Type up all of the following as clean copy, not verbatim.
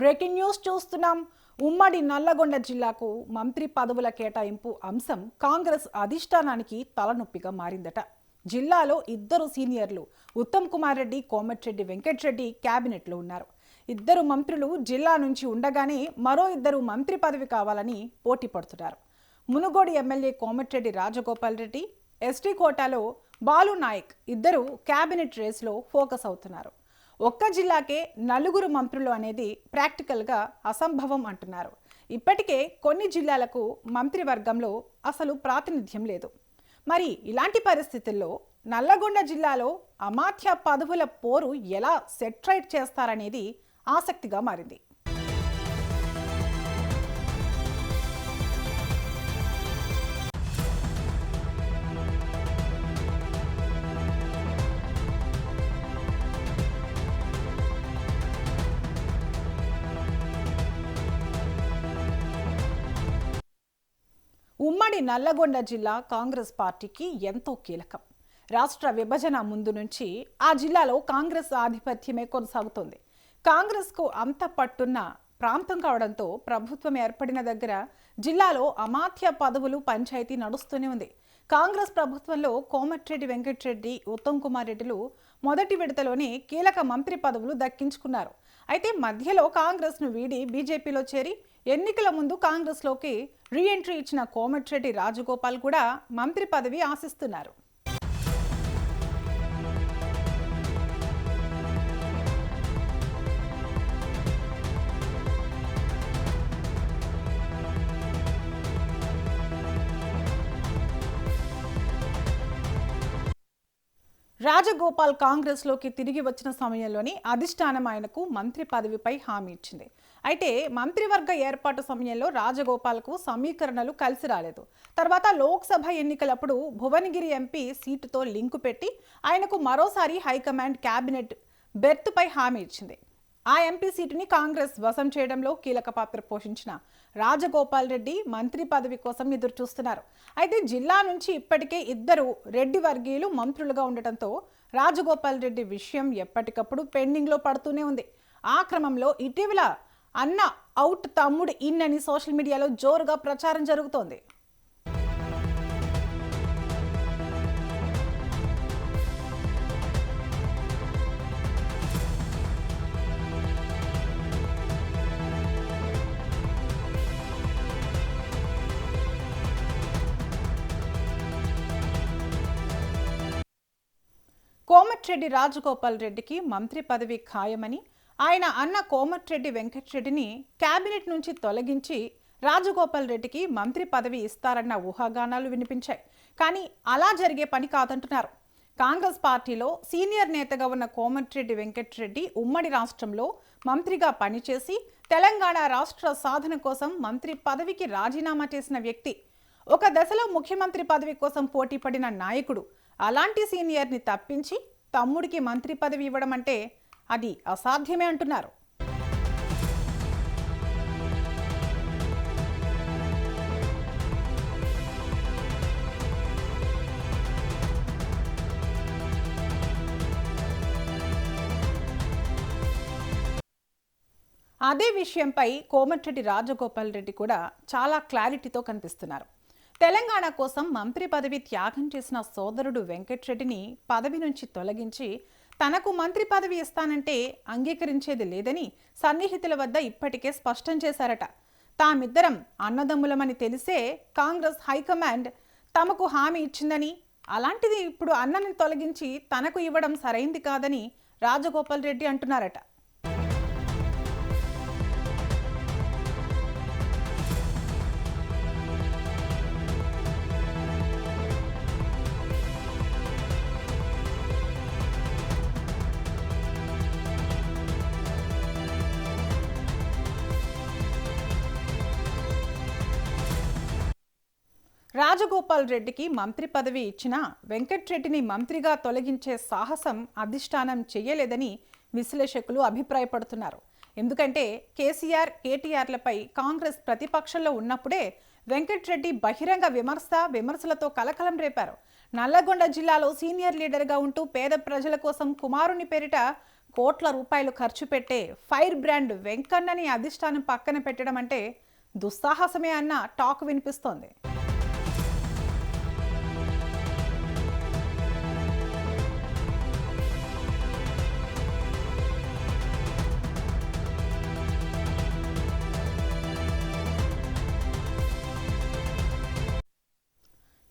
Breaking news చూస్తున్నాం. ఉమ్మడి నల్లగొండ జిల్లాకు మంత్రి పదవుల కేటాయింపు అంశం కాంగ్రెస్ అధిష్టానానికి తలనొప్పిగా మారిందట. జిల్లాలో ఇద్దరు సీనియర్లు ఉత్తమ్ కుమార్ రెడ్డి, కోమటిరెడ్డి వెంకటరెడ్డి క్యాబినెట్లో ఉన్నారు. ఇద్దరు మంత్రులు జిల్లా నుంచి ఉండగానే మరో ఇద్దరు మంత్రి పదవి కావాలని పోటీ పడుతున్నారు. మునుగోడు ఎమ్మెల్యే కోమటిరెడ్డి రాజగోపాల్ రెడ్డి, ఎస్టీ కోటాలో బాలు నాయక్ ఇద్దరు క్యాబినెట్ రేసులో ఫోకస్ అవుతున్నారు. ఒక్క జిల్లాకే నలుగురు మంత్రులు అనేది ప్రాక్టికల్గా అసంభవం అంటున్నారు. ఇప్పటికే కొన్ని జిల్లాలకు మంత్రివర్గంలో అసలు ప్రాతినిధ్యం లేదు. మరి ఇలాంటి పరిస్థితుల్లో నల్లగొండ జిల్లాలో అమాత్య పదవుల పోరు ఎలా సెట్రైట్ చేస్తారనేది ఆసక్తిగా మారింది. ఉమ్మడి నల్లగొండ జిల్లా కాంగ్రెస్ పార్టీకి ఎంతో కీలకం. రాష్ట్ర విభజన ముందు నుంచి ఆ జిల్లాలో కాంగ్రెస్ ఆధిపత్యమే కొనసాగుతోంది. కాంగ్రెస్కు అంత పట్టున్న ప్రాంతం కావడంతో ప్రభుత్వం ఏర్పడిన దగ్గర జిల్లాలో అమాత్య పదవులు పంచాయతీ నడుస్తూనే ఉంది. కాంగ్రెస్ ప్రభుత్వంలో కోమటిరెడ్డి వెంకటరెడ్డి, ఉత్తమ్ కుమార్ రెడ్డిలు మొదటి విడతలోనే కీలక మంత్రి పదవులు దక్కించుకున్నారు. అయితే మధ్యలో కాంగ్రెస్ను వీడి బీజేపీలో చేరి ఎన్నికల ముందు కాంగ్రెస్లోకి రీఎంట్రీ ఇచ్చిన కోమటిరెడ్డి రాజగోపాల్ కూడా మంత్రి పదవి ఆశిస్తున్నారు. రాజగోపాల్ కాంగ్రెస్లోకి తిరిగి వచ్చిన సమయంలోనే అధిష్టానం ఆయనకు మంత్రి పదవిపై హామీ ఇచ్చింది. అయితే మంత్రివర్గ ఏర్పాటు సమయంలో రాజగోపాల్కు సమీకరణలు కలిసి రాలేదు. తర్వాత లోక్సభ ఎన్నికలప్పుడు భువనగిరి ఎంపీ సీటుతో లింకు పెట్టి ఆయనకు మరోసారి హైకమాండ్ క్యాబినెట్ బెర్త్పై హామీ ఇచ్చింది. ఆ ఎంపీ సీటుని కాంగ్రెస్ వశం చేయడంలో కీలక పాత్ర పోషించిన రాజగోపాల్ రెడ్డి మంత్రి పదవి కోసం ఎదురు చూస్తున్నారు. అయితే జిల్లా నుంచి ఇప్పటికే ఇద్దరు రెడ్డి వర్గీయులు మంత్రులుగా ఉండటంతో రాజగోపాల్ రెడ్డి విషయం ఎప్పటికప్పుడు పెండింగ్లో పడుతూనే ఉంది. ఆ క్రమంలో ఇటీవల అన్న అవుట్ తమ్ముడు ఇన్ అని సోషల్ మీడియాలో జోరుగా ప్రచారం జరుగుతోంది. కోమటిరెడ్డి రాజగోపాల్ రెడ్డికి మంత్రి పదవి ఖాయమని, ఆయన అన్న కోమటిరెడ్డి వెంకటరెడ్డిని కేబినెట్ నుంచి తొలగించి రాజగోపాల్ రెడ్డికి మంత్రి పదవి ఇస్తారన్న ఊహాగానాలు వినిపించాయి. కానీ అలా జరిగే పని కాదంటున్నారు. కాంగ్రెస్ పార్టీలో సీనియర్ నేతగా ఉన్న కోమటిరెడ్డి వెంకటరెడ్డి ఉమ్మడి రాష్ట్రంలో మంత్రిగా పనిచేసి తెలంగాణ రాష్ట్ర సాధన కోసం మంత్రి పదవికి రాజీనామా చేసిన వ్యక్తి. ఒక దశలో ముఖ్యమంత్రి పదవి కోసం పోటీ పడిన నాయకుడు. అలాంటి సీనియర్ని తప్పించి తమ్ముడికి మంత్రి పదవి ఇవ్వడం అంటే అది అసాధ్యమే అంటున్నారు. అదే విషయంపై కోమటిరెడ్డి రాజగోపాల్ రెడ్డి కూడా చాలా క్లారిటీతో కనిపిస్తున్నారు. తెలంగాణ కోసం మంత్రి పదవి త్యాగం చేసిన సోదరుడు వెంకటరెడ్డిని పదవి నుంచి తొలగించి తనకు మంత్రి పదవి ఇస్తానంటే అంగీకరించేది లేదని సన్నిహితుల వద్ద ఇప్పటికే స్పష్టం చేశారట. తామిద్దరం అన్నదమ్ములమని తెలిసే కాంగ్రెస్ హైకమాండ్ తమకు హామీ ఇచ్చిందని, అలాంటిది ఇప్పుడు అన్నని తొలగించి తనకు ఇవ్వడం సరైంది కాదని రాజగోపాల్ రెడ్డి అంటున్నారట. రాజగోపాల్ రెడ్డికి మంత్రి పదవి ఇచ్చినా వెంకటరెడ్డిని మంత్రిగా తొలగించే సాహసం అధిష్టానం చేయలేదని విశ్లేషకులు అభిప్రాయపడుతున్నారు. ఎందుకంటే కేసీఆర్, కేటీఆర్లపై కాంగ్రెస్ ప్రతిపక్షంలో ఉన్నప్పుడే వెంకటరెడ్డి బహిరంగ విమర్శలతో కలకలం రేపారు. నల్లగొండ జిల్లాలో సీనియర్ లీడర్గా ఉంటూ పేద ప్రజల కోసం కుమారుని పేరిట కోట్ల రూపాయలు ఖర్చు పెట్టే ఫైర్ బ్రాండ్ వెంకన్నని అధిష్టానం పక్కన పెట్టడం అంటే దుస్సాహసమే అన్న టాక్ వినిపిస్తోంది.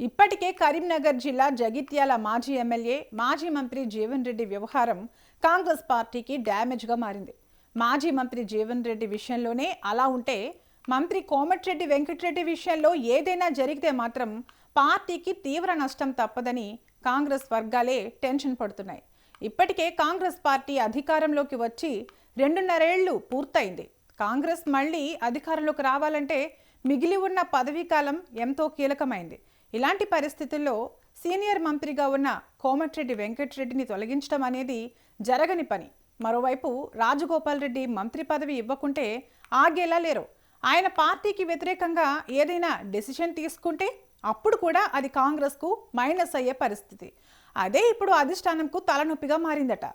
ఇప్పటికే కరీంనగర్ జిల్లా జగిత్యాల మాజీ ఎమ్మెల్యే మాజీ మంత్రి జీవన్ రెడ్డి వ్యవహారం కాంగ్రెస్ పార్టీకి డ్యామేజ్గా మారింది. మాజీ మంత్రి జీవన్ రెడ్డి విషయంలోనే అలా ఉంటే మంత్రి కోమటిరెడ్డి వెంకటరెడ్డి విషయంలో ఏదైనా జరిగితే మాత్రం పార్టీకి తీవ్ర నష్టం తప్పదని కాంగ్రెస్ వర్గాలే టెన్షన్ పడుతున్నాయి. ఇప్పటికే కాంగ్రెస్ పార్టీ అధికారంలోకి వచ్చి 2.5 ఏళ్లు పూర్తయింది. కాంగ్రెస్ మళ్ళీ అధికారంలోకి రావాలంటే మిగిలి ఉన్న పదవీ కాలం ఎంతో కీలకమైంది. ఇలాంటి పరిస్థితుల్లో సీనియర్ మంత్రిగా ఉన్న కోమటిరెడ్డి వెంకటరెడ్డిని తొలగించడం అనేది జరగని పని. మరోవైపు రాజగోపాల్ రెడ్డి మంత్రి పదవి ఇవ్వకుంటే ఆగేలా లేరు. ఆయన పార్టీకి వ్యతిరేకంగా ఏదైనా డెసిషన్ తీసుకుంటే అప్పుడు కూడా అది కాంగ్రెస్కు మైనస్ అయ్యే పరిస్థితి. అదే ఇప్పుడు అధిష్టానంకు తలనొప్పిగా మారిందట.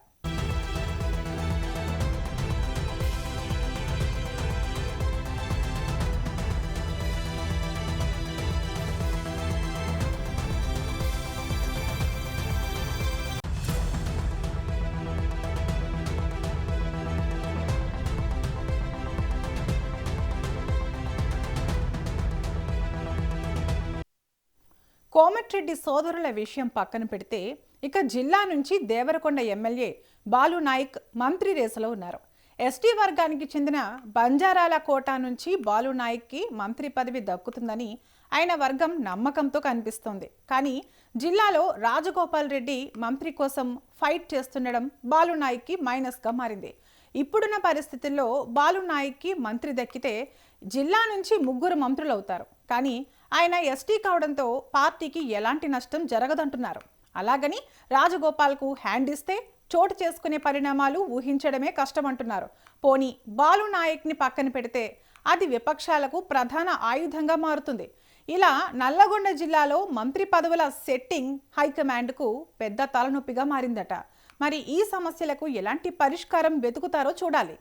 కోమటిరెడ్డి సోదరుల విషయం పక్కన పెడితే ఇక జిల్లా నుంచి దేవరకొండ ఎమ్మెల్యే బాలు నాయక్ మంత్రి రేసులో ఉన్నారు. ఎస్టీ వర్గానికి చెందిన బంజారాల కోట నుంచి బాలు నాయక్కి మంత్రి పదవి దక్కుతుందని ఆయన వర్గం నమ్మకంతో కనిపిస్తోంది. కానీ జిల్లాలో రాజగోపాల్ రెడ్డి మంత్రి కోసం ఫైట్ చేస్తుండడం బాలు నాయక్కి మైనస్గా మారింది. ఇప్పుడున్న పరిస్థితుల్లో బాలు నాయక్కి మంత్రి దక్కితే జిల్లా నుంచి 3 మంత్రులు అవుతారు. కానీ ఆయన ఎస్టీ కావడంతో పార్టీకి ఎలాంటి నష్టం జరగదంటున్నారు. అలాగని రాజగోపాల్కు హ్యాండ్ ఇస్తే చోటు చేసుకునే పరిణామాలు ఊహించడమే కష్టమంటున్నారు. పోనీ బాలు నాయక్ని పక్కన పెడితే అది విపక్షాలకు ప్రధాన ఆయుధంగా మారుతుంది. ఇలా నల్లగొండ జిల్లాలో మంత్రి పదవుల సెట్టింగ్ హైకమాండ్కు పెద్ద తలనొప్పిగా మారిందట. మరి ఈ సమస్యలకు ఎలాంటి పరిష్కారం వెతుకుతారో చూడాలి.